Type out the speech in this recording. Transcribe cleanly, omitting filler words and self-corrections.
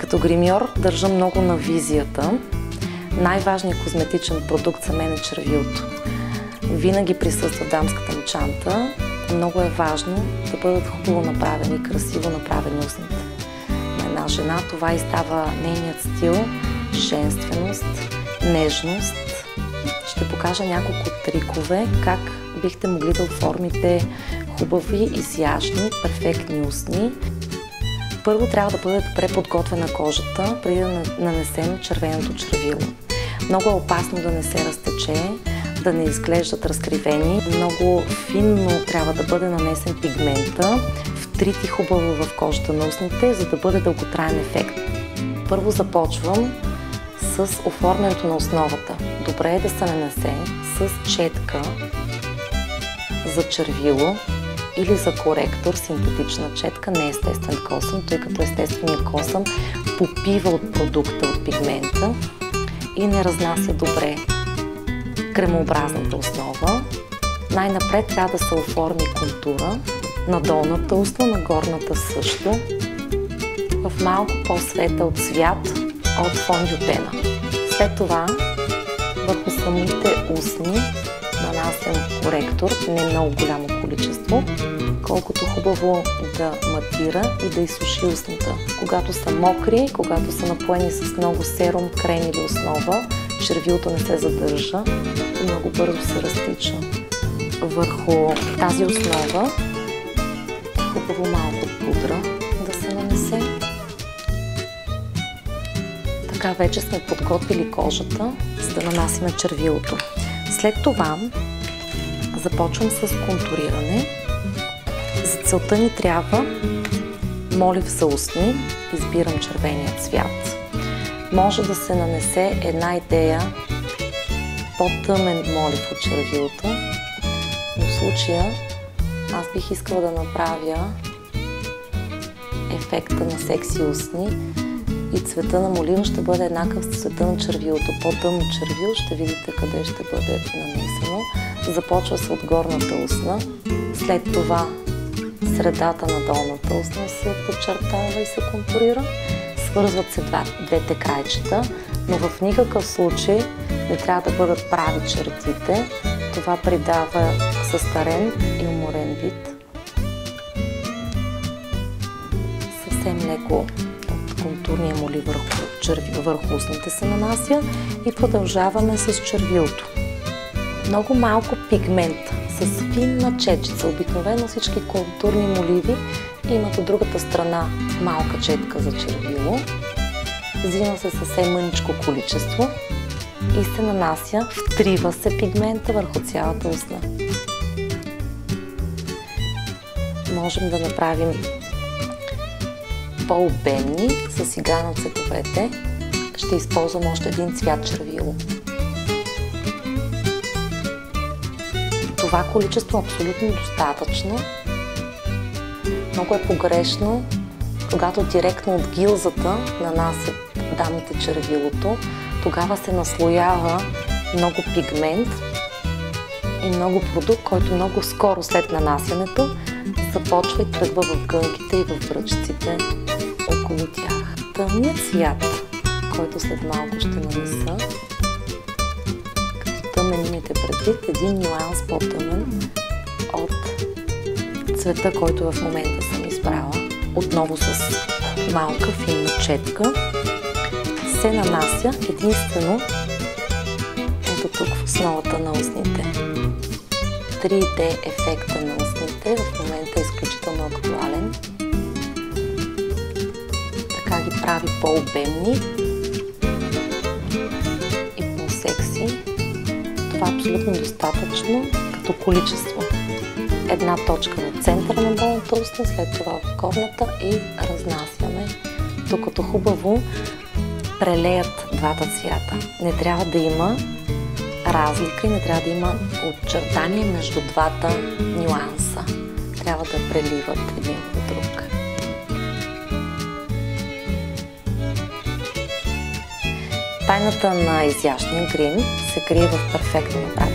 Като гримьор държа много на визията. Най-важният козметичен продукт за мен е червилото. Винаги присъства в дамската ми чанта. Много е важно да бъдат хубаво направени, красиво направени устните. На една жена това и става нейният стил, женственост, нежност. Ще покажа няколко трикове, как бихте могли да оформите хубави, изящни, перфектни устни. Първо трябва да бъде добре подготвена кожата, преди да нанесем червеното червило. Много е опасно да не се разтече, да не изглеждат разкривени. Много финно трябва да бъде нанесен пигмента, втрити хубаво в кожата на устните, за да бъде дълготраен ефект. Първо започвам с оформянето на основата. Добре е да се нанесе с четка за червило или за коректор, синтетична четка, не естествен косъм, тъй като естественият косъм попива от продукта, от пигмента и не разнася добре кремообразната основа. Най-напред трябва да се оформи контура на долната устна, на горната също, в малко по-светъл цвят от фондютена. След това върху самите устни нанасям коректор, не много голямо количество, колкото хубаво да матира и да изсуши устната. Когато са мокри, когато са напоени с много серум, крем или основа, червилото не се задържа и много бързо се разтича. Върху тази основа хубаво малко пудра да се нанесе. Така вече сме подготвили кожата, за да нанасим червилото. След това започвам с контуриране. За целта ни трябва молив за устни. Избирам червения цвят. Може да се нанесе една идея по-тъмен молив от червилото, но в случая аз бих искала да направя ефекта на секси устни и цвета на молива ще бъде еднакъв с цвета на червилото. По-тъмно червил ще видите къде ще бъде нанесено. Започва се от горната устна, след това средата на долната устна се подчертава и се контурира. Свързват се двете крайчета, но в никакъв случай не трябва да бъдат прави чертите. Това придава състарен и уморен вид. Съвсем леко от контурния молив върху устните се нанася и продължаваме с червилото. Много малко пигмент с финна чечица. Обикновено всички контурни моливи имат от другата страна малка четка за червило. Взима се съвсем мъничко количество и се нанася, втрива се пигмента върху цялата устна. Можем да направим по-обемни с игра на цветовете. Ще използвам още един цвят червило. Това количество е абсолютно достатъчно. Много е погрешно, когато директно от гилзата нанасят дамите червилото, тогава се наслоява много пигмент и много продукт, който много скоро след нанасянето започва и тръгва в гънките и в бръчците около тях. Тъмният цвят, който след малко ще нанеса, като тъмен имайте предвид, един нюанс по-тъмен от цвета, който в момента съм избрала. Отново с малка финна четка се нанася единствено ето тук в основата на устните. 3D ефекта на устните в момента е изключително актуален. Така ги прави по-обемни и по-секси. Това е абсолютно достатъчно като количество. Една точка в центъра на долната устна, след това в горната и разнасяме, докато хубаво прелеят двата цвята. Не трябва да има разлика и не трябва да има очертание между двата нюанса. Трябва да преливат един в друг. Тайната на изящния грим се крие в перфектно направление.